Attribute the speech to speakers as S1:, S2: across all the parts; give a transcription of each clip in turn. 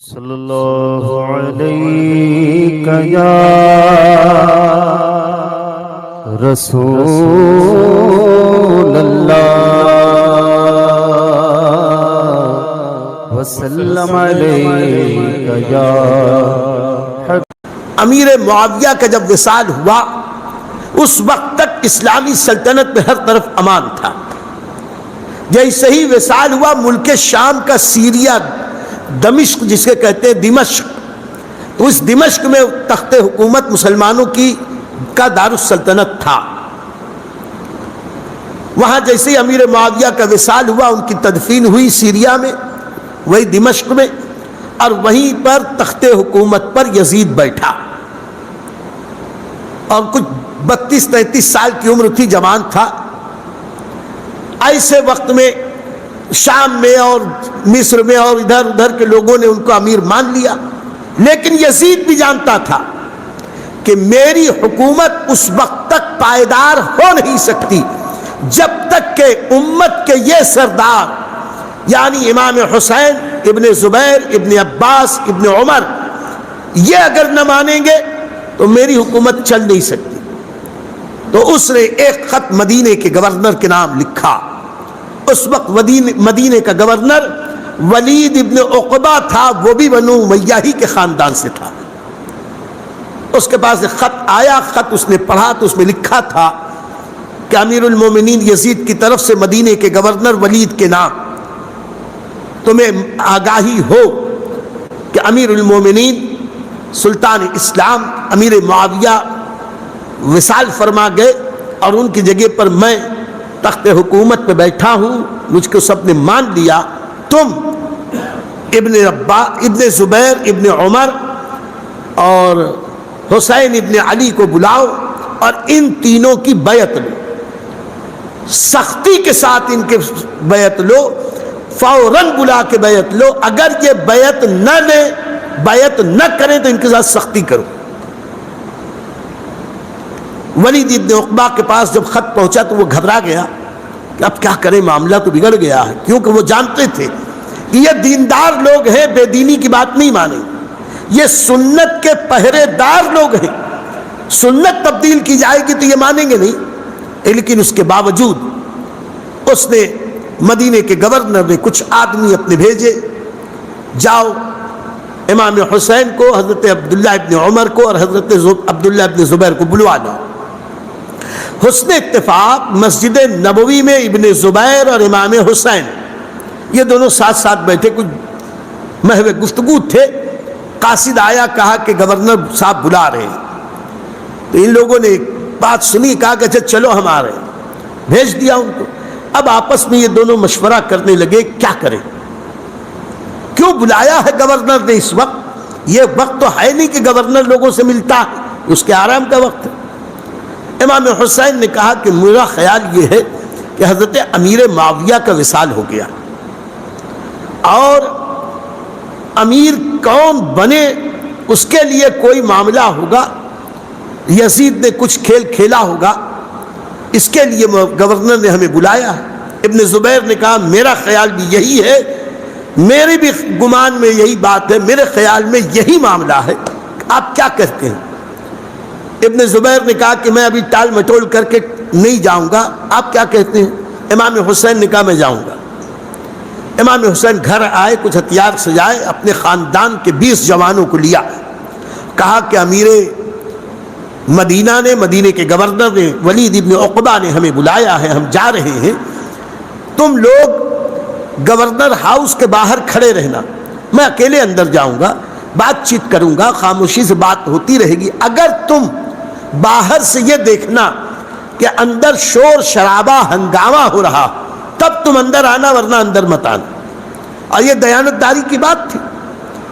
S1: صلی اللہ علیہ یا رسول اللہ وسلم علیہ یا
S2: امیر معاویہ کا جب وصال ہوا اس وقت تک اسلامی سلطنت میں ہر طرف امان تھا۔ جیسے ہی وصال ہوا ملک شام کا سیریا دمشق جسے کہتے ہیں دمشق، تو اس دمشق میں تخت حکومت مسلمانوں کا دارالسلطنت تھا۔ وہاں جیسے ہی امیر معاویہ کا وصال ہوا ان کی تدفین ہوئی سیریا میں، وہی دمشق میں، اور وہیں پر تخت حکومت پر یزید بیٹھا، اور کچھ 32-33 سال کی عمر تھی، جوان تھا۔ ایسے وقت میں شام میں اور مصر میں اور ادھر ادھر کے لوگوں نے ان کو امیر مان لیا، لیکن یزید بھی جانتا تھا کہ میری حکومت اس وقت تک پائیدار ہو نہیں سکتی جب تک کہ امت کے یہ سردار یعنی امام حسین ابن زبیر ابن عباس ابن عمر یہ اگر نہ مانیں گے تو میری حکومت چل نہیں سکتی۔ تو اس نے ایک خط مدینے کے گورنر کے نام لکھا۔ اس وقت مدینے کا گورنر ولید ابن عقبہ تھا، وہ بھی بنو امیہ ہی کے خاندان سے تھا۔ اس کے پاس ایک خط آیا، خط اس نے پڑھا تو اس میں لکھا تھا کہ امیر المومنین یزید کی طرف سے مدینے کے گورنر ولید کے نام تمہیں آگاہی ہو کہ امیر المومنین سلطان اسلام امیر معاویہ وصال فرما گئے اور ان کی جگہ پر میں تخت حکومت پہ بیٹھا ہوں، مجھ کو سب نے مان لیا۔ تم ابن زبیر ابن عمر اور حسین ابن علی کو بلاؤ اور ان تینوں کی بیعت لو، سختی کے ساتھ ان کے بیعت لو، فوراً بلا کے بیعت لو۔ اگر یہ بیعت نہ کریں تو ان کے ساتھ سختی کرو۔ ولید ابن عقبہ کے پاس جب خط پہنچا تو وہ گھبرا گیا کہ اب کیا کریں، معاملہ تو بگڑ گیا ہے، کیونکہ وہ جانتے تھے کہ یہ دیندار لوگ ہیں، بے دینی کی بات نہیں مانیں، یہ سنت کے پہرے دار لوگ ہیں، سنت تبدیل کی جائے گی تو یہ مانیں گے نہیں۔ لیکن اس کے باوجود اس نے مدینے کے گورنر نے کچھ آدمی اپنے بھیجے، جاؤ امام حسین کو، حضرت عبداللہ ابن عمر کو اور حضرت عبداللہ ابن زبیر کو بلوا لاؤ۔ حسن اتفاق مسجد نبوی میں ابن زبیر اور امام حسین یہ دونوں ساتھ ساتھ بیٹھے، کچھ محو گفتگو تھے۔ قاصد آیا، کہا کہ گورنر صاحب بلا رہے ہیں۔ تو ان لوگوں نے بات سنی، کہا کہ اچھا چلو ہم آ رہے ہیں، بھیج دیا ان کو۔ اب آپس میں یہ دونوں مشورہ کرنے لگے کیا کریں، کیوں بلایا ہے گورنر نے اس وقت؟ یہ وقت تو ہے نہیں کہ گورنر لوگوں سے ملتا ہے، اس کے آرام کا وقت ہے۔ امام حسین نے کہا کہ میرا خیال یہ ہے کہ حضرت امیر معاویہ کا وصال ہو گیا، اور امیر کون بنے اس کے لیے کوئی معاملہ ہوگا، یزید نے کچھ کھیل کھیلا ہوگا، اس کے لیے گورنر نے ہمیں بلایا ہے۔ ابن زبیر نے کہا میرا خیال بھی یہی ہے، میرے بھی گمان میں یہی بات ہے، میرے خیال میں یہی معاملہ ہے، آپ کیا کہتے ہیں؟ ابن زبیر نے کہا کہ میں ابھی ٹال مٹول کر کے نہیں جاؤں گا، آپ کیا کہتے ہیں؟ امام حسین نے کہا میں جاؤں گا۔ امام حسین گھر آئے، کچھ ہتھیار سجائے، اپنے خاندان کے 20 جوانوں کو لیا، کہا کہ امیر مدینہ نے، مدینے کے گورنر نے، ولید ابن عقبہ نے ہمیں بلایا ہے، ہم جا رہے ہیں، تم لوگ گورنر ہاؤس کے باہر کھڑے رہنا، میں اکیلے اندر جاؤں گا، بات چیت کروں گا، خاموشی سے بات ہوتی رہے گی۔ اگر تم باہر سے یہ دیکھنا کہ اندر شور شرابہ ہنگامہ ہو رہا تب تم اندر آنا، ورنہ اندر مت آنا۔ اور یہ دیانتداری کی بات تھی۔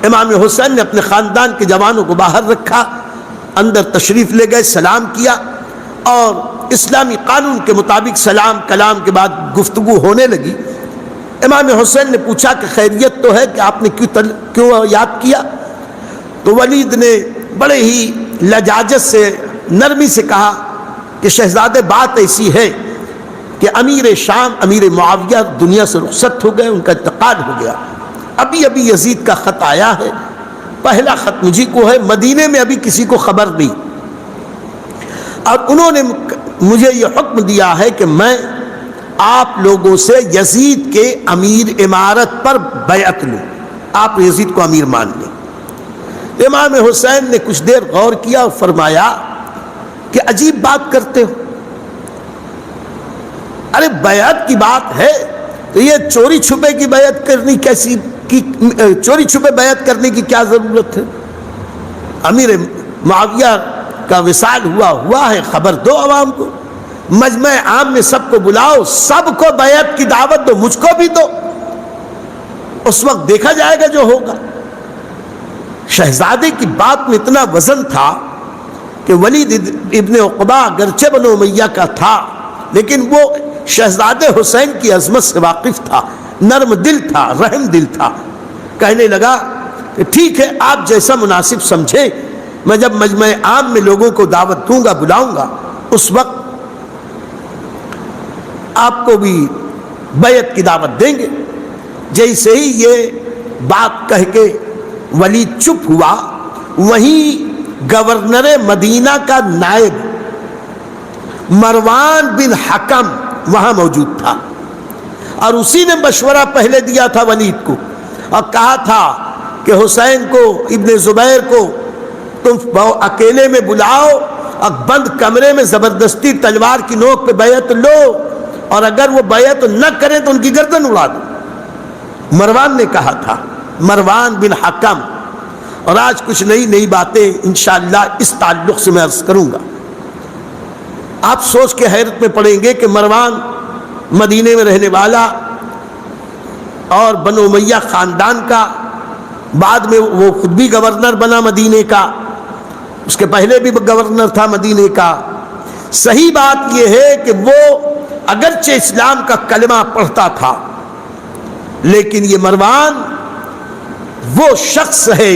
S2: امام حسین نے اپنے خاندان کے جوانوں کو باہر رکھا، اندر تشریف لے گئے، سلام کیا، اور اسلامی قانون کے مطابق سلام کلام کے بعد گفتگو ہونے لگی۔ امام حسین نے پوچھا کہ خیریت تو ہے، کہ آپ نے کیوں یاد کیا؟ تو ولید نے بڑے ہی لجاجت سے، نرمی سے کہا کہ شہزادے بات ایسی ہے کہ امیر شام امیر معاویہ دنیا سے رخصت ہو گئے، ان کا انتقال ہو گیا، ابھی ابھی یزید کا خط آیا ہے، پہلا خط مجھے کو ہے، مدینے میں ابھی کسی کو خبر نہیں، اور انہوں نے مجھے یہ حکم دیا ہے کہ میں آپ لوگوں سے یزید کے امیر امارت پر بیعت لوں، آپ یزید کو امیر مان لیں۔ امام حسین نے کچھ دیر غور کیا اور فرمایا کہ عجیب بات کرتے ہو، ارے بیعت کی بات ہے تو یہ چوری چھپے کی بیعت کرنی کیسی، چوری چھپے بیعت کرنے کی کیا ضرورت ہے؟ امیر معاویہ کا وصال ہوا ہے، خبر دو عوام کو، مجمع عام میں سب کو بلاؤ، سب کو بیعت کی دعوت دو، مجھ کو بھی دو، اس وقت دیکھا جائے گا جو ہوگا۔ شہزادے کی بات میں اتنا وزن تھا کہ ولید ابن عقبہ اگرچہ بنو امیہ کا تھا لیکن وہ شہزادے حسین کی عظمت سے واقف تھا، نرم دل تھا، رحم دل تھا۔ کہنے لگا کہ ٹھیک ہے، آپ جیسا مناسب سمجھیں، میں جب مجمع عام میں لوگوں کو دعوت دوں گا، بلاؤں گا، اس وقت آپ کو بھی بیعت کی دعوت دیں گے۔ جیسے ہی یہ بات کہہ کے ولید چپ ہوا، وہیں گورنر مدینہ کا نائب مروان بن حکم وہاں موجود تھا، اور اسی نے مشورہ پہلے دیا تھا ولید کو، اور کہا تھا کہ حسین کو، ابن زبیر کو تم اکیلے میں بلاؤ اور بند کمرے میں زبردستی تلوار کی نوک پہ بیعت لو، اور اگر وہ بیعت نہ کریں تو ان کی گردن اڑا دو۔ مروان نے کہا تھا، مروان بن حکم۔ اور آج کچھ نئی باتیں انشاءاللہ اس تعلق سے میں عرض کروں گا۔ آپ سوچ کے حیرت میں پڑیں گے کہ مروان مدینے میں رہنے والا اور بنو امیہ خاندان کا، بعد میں وہ خود بھی گورنر بنا مدینے کا، اس کے پہلے بھی گورنر تھا مدینے کا۔ صحیح بات یہ ہے کہ وہ اگرچہ اسلام کا کلمہ پڑھتا تھا، لیکن یہ مروان وہ شخص ہے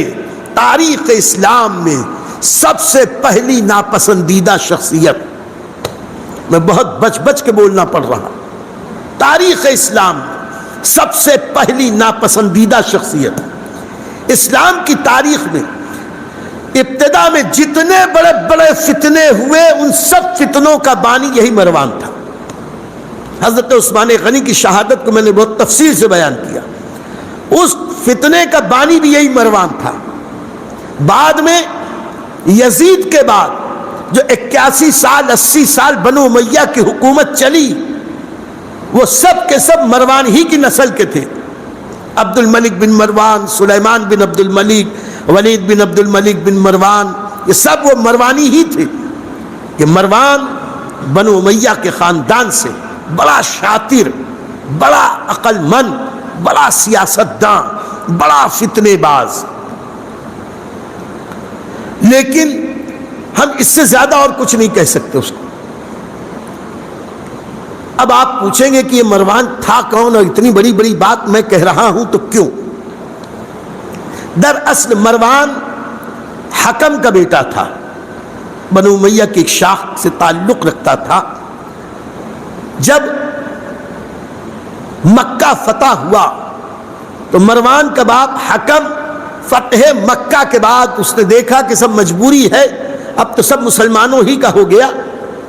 S2: تاریخ اسلام میں سب سے پہلی ناپسندیدہ شخصیت، میں بہت بچ کے بولنا پڑ رہا، تاریخ اسلام میں سب سے پہلی ناپسندیدہ شخصیت۔ اسلام کی تاریخ میں ابتدا میں جتنے بڑے بڑے فتنے ہوئے، ان سب فتنوں کا بانی یہی مروان تھا۔ حضرت عثمان غنی کی شہادت کو میں نے بہت تفصیل سے بیان کیا، اس فتنے کا بانی بھی یہی مروان تھا۔ بعد میں یزید کے بعد جو 81 سال 80 سال بنو امیہ کی حکومت چلی، وہ سب کے سب مروان ہی کی نسل کے تھے۔ عبد الملک بن مروان، سلیمان بن عبد الملک، ولید بن عبد الملک بن مروان، یہ سب وہ مروانی ہی تھے۔ کہ مروان بنو امیہ کے خاندان سے بڑا شاطر، بڑا عقل مند، بڑا سیاستداں، بڑا فتنے باز، لیکن ہم اس سے زیادہ اور کچھ نہیں کہہ سکتے اس کو۔ اب آپ پوچھیں گے کہ یہ مروان تھا کون اور اتنی بڑی بڑی بات میں کہہ رہا ہوں تو کیوں؟ دراصل مروان حکم کا بیٹا تھا، بنو امیہ کی ایک شاخ سے تعلق رکھتا تھا۔ جب مکہ فتح ہوا تو مروان کا باپ حکم فتح مکہ کے بعد اس نے دیکھا کہ سب مجبوری ہے، اب تو سب مسلمانوں ہی کا ہو گیا،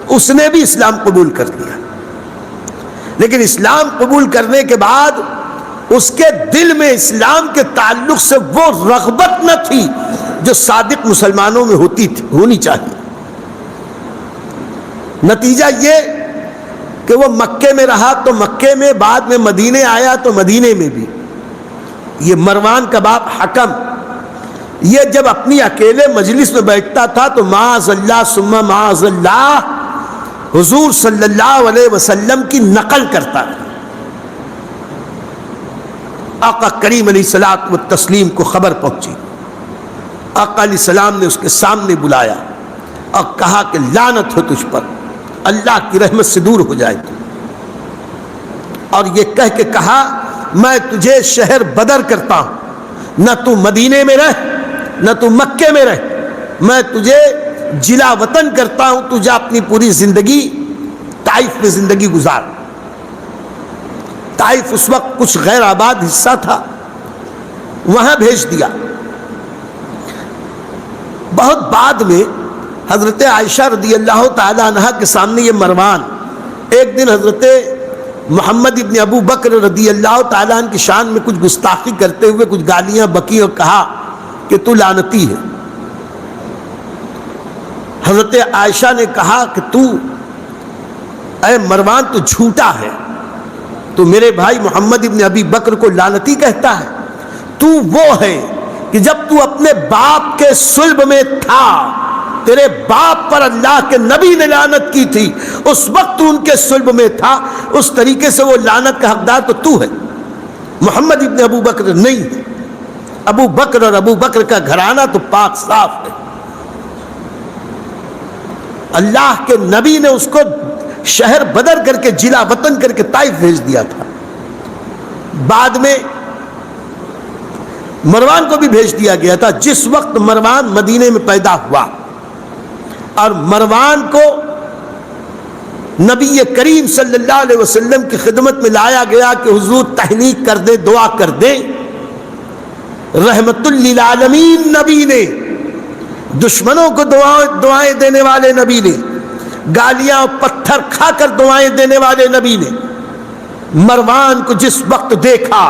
S2: اس نے بھی اسلام قبول کر لیا۔ لیکن اسلام قبول کرنے کے بعد اس کے دل میں اسلام کے تعلق سے وہ رغبت نہ تھی جو صادق مسلمانوں میں ہونی چاہیے۔ نتیجہ یہ کہ وہ مکے میں رہا تو مکے میں، بعد میں مدینے آیا تو مدینے میں بھی۔ یہ مروان کا باپ حکم، یہ جب اپنی اکیلے مجلس میں بیٹھتا تھا تو معاذ اللہ ثم معاذ اللہ حضور صلی اللہ علیہ وسلم کی نقل کرتا ہے۔ آقا کریم علیہ الصلوۃ والتسلیم کو خبر پہنچی، آقا علیہ السلام نے اس کے سامنے بلایا اور کہا کہ لعنت ہو تجھ پر، اللہ کی رحمت سے دور ہو جائے تو، اور یہ کہہ کے کہا میں تجھے شہر بدر کرتا ہوں، نہ تو مدینے میں رہ نہ تو مکے میں رہ، میں تجھے جلا وطن کرتا ہوں، تو جا اپنی پوری زندگی طائف میں زندگی گزار۔ طائف اس وقت کچھ غیر آباد حصہ تھا، وہاں بھیج دیا۔ بہت بعد میں حضرت عائشہ رضی اللہ تعالی عنہ کے سامنے یہ مروان ایک دن حضرت محمد ابن ابو بکر رضی اللہ تعالیٰ عنہ کی شان میں کچھ گستاخی کرتے ہوئے کچھ گالیاں بکی اور کہا کہ تو لعنتی ہے۔ حضرت عائشہ نے کہا کہ تو اے مروان تو جھوٹا ہے، تو میرے بھائی محمد ابن ابی بکر کو لعنتی کہتا ہے؟ تو وہ ہے کہ جب تو اپنے باپ کے صلب میں تھا، تیرے باپ پر اللہ کے نبی نے لعنت کی تھی، اس وقت تو ان کے صلب میں تھا، اس طریقے سے وہ لعنت کا حقدار تو ہے، محمد ابن ابو بکر نہیں ہے۔ ابو بکر اور ابو بکر کا گھرانہ تو پاک صاف ہے، اللہ کے نبی نے اس کو شہر بدر کر کے جلا وطن کر کے طائف بھیج دیا تھا۔ بعد میں مروان کو بھی بھیج دیا گیا تھا۔ جس وقت مروان مدینے میں پیدا ہوا اور مروان کو نبی کریم صلی اللہ علیہ وسلم کی خدمت میں لایا گیا کہ حضور تحنیک کر دے، دعا کر دے، رحمت للعالمین نبی نے، دشمنوں کو دعائیں دینے والے نبی نے، گالیاں پتھر کھا کر دعائیں دینے والے نبی نے مروان کو جس وقت دیکھا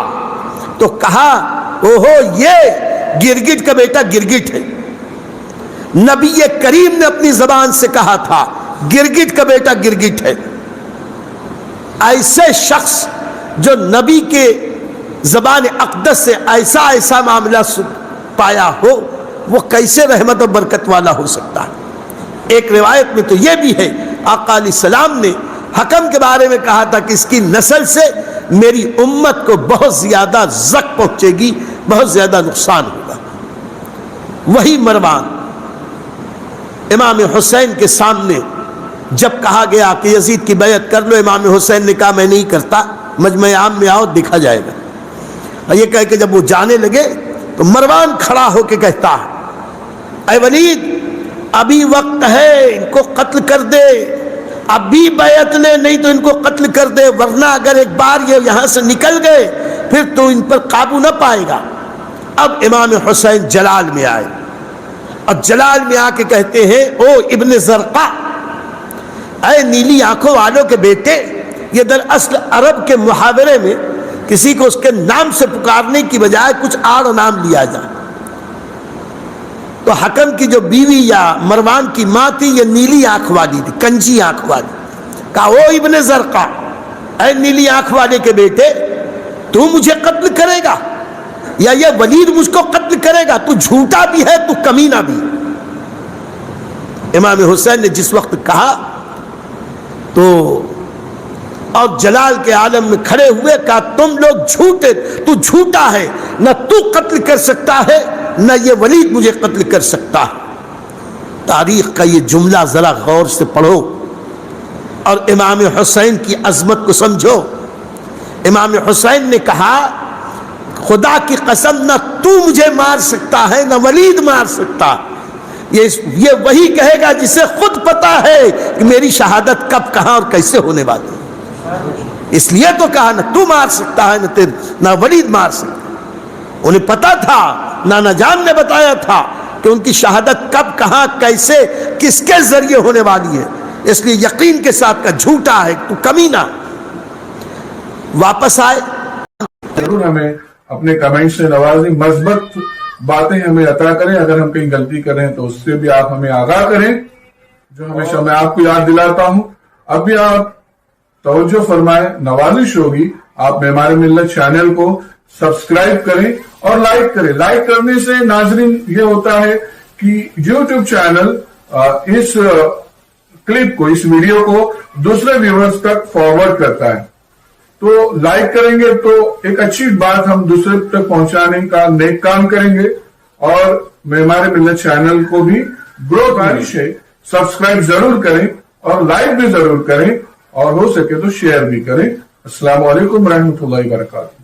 S2: تو کہا اوہو یہ گرگٹ کا بیٹا گرگٹ ہے۔ نبی کریم نے اپنی زبان سے کہا تھا گرگٹ کا بیٹا گرگٹ ہے۔ ایسے شخص جو نبی کے زبان اقدس سے ایسا معاملہ پایا ہو، وہ کیسے رحمت و برکت والا ہو سکتا ہے؟ ایک روایت میں تو یہ بھی ہے آقا علیہ السلام نے حکم کے بارے میں کہا تھا کہ اس کی نسل سے میری امت کو بہت زیادہ زک پہنچے گی، بہت زیادہ نقصان ہوگا۔ وہی مروان امام حسین کے سامنے جب کہا گیا کہ یزید کی بیعت کر لو، امام حسین نے کہا میں نہیں کرتا، مجمع عام میں آؤ دیکھا جائے گا۔ اور یہ کہہ کہ جب وہ جانے لگے تو مروان کھڑا ہو کے کہتا اے ولید ابھی وقت ہے، ان کو قتل کر دے، ابھی بیعت لے، نہیں تو ان کو قتل کر دے، ورنہ اگر ایک بار یہ یہاں سے نکل گئے پھر تو ان پر قابو نہ پائے گا۔ اب امام حسین جلال میں آئے اور جلال میں آ کے کہتے ہیں او ابن زرقہ، اے نیلی آنکھوں والوں کے بیٹے، یہ دراصل عرب کے محاورے میں کسی کو اس کے نام سے پکارنے کی بجائے کچھ اور نام لیا جائے۔ تو حکم کی جو بیوی یا مروان کی ماں تھی یہ نیلی آنکھ والی تھی، کنجی آنکھ والی۔ کہا او ابن زرقہ، اے نیلی آنکھ والے کے بیٹے، تو مجھے قتل کرے گا یا یہ ولید مجھ کو قتل کرے گا؟ تو جھوٹا بھی ہے، تو کمینہ بھی۔ امام حسین نے جس وقت کہا تو اور جلال کے عالم میں کھڑے ہوئے کہا تم لوگ جھوٹے، تو جھوٹا ہے، نہ تو قتل کر سکتا ہے نہ یہ ولید مجھے قتل کر سکتا ہے۔ تاریخ کا یہ جملہ ذرا غور سے پڑھو اور امام حسین کی عظمت کو سمجھو۔ امام حسین نے کہا خدا کی قسم نہ تو مجھے مار سکتا ہے نہ ولید مار سکتا۔ یہ وہی کہے گا جسے خود پتا ہے کہ میری شہادت کب کہاں اور کیسے ہونے والی، اس لیے تو کہا نہ تو مار سکتا ہے نہ ولید مار سکتا۔ انہیں پتا تھا، نانا جان نے بتایا تھا کہ ان کی شہادت کب کہاں کیسے کس کے ذریعے ہونے والی ہے، اس لیے یقین کے ساتھ کا جھوٹا ہے، تو کمینہ۔ واپس آئے،
S3: ضرور ہمیں اپنے کمنٹ سے نوازیں، مثبت باتیں ہمیں عطا کریں، اگر ہم کہیں غلطی کریں تو اس سے بھی آپ ہمیں آگاہ کریں، جو ہمیشہ میں آپ کو یاد دلاتا ہوں۔ اب بھی آپ توجہ فرمائیں، نوازش ہوگی آپ معمار ملت چینل کو سبسکرائب کریں اور لائک کریں۔ لائک کرنے سے ناظرین یہ ہوتا ہے کہ یوٹیوب چینل اس کلپ کو، اس ویڈیو کو دوسرے ویورز تک فارورڈ کرتا ہے، تو لائک کریں گے تو ایک اچھی بات ہم دوسرے تک پہنچانے کا نیک کام کریں گے، اور معمار ملت چینل کو بھی گرو کارش ہے، سبسکرائب ضرور کریں اور لائک بھی ضرور کریں، اور ہو سکے تو شیئر بھی کریں۔ السلام علیکم ورحمۃ اللہ وبرکاتہ۔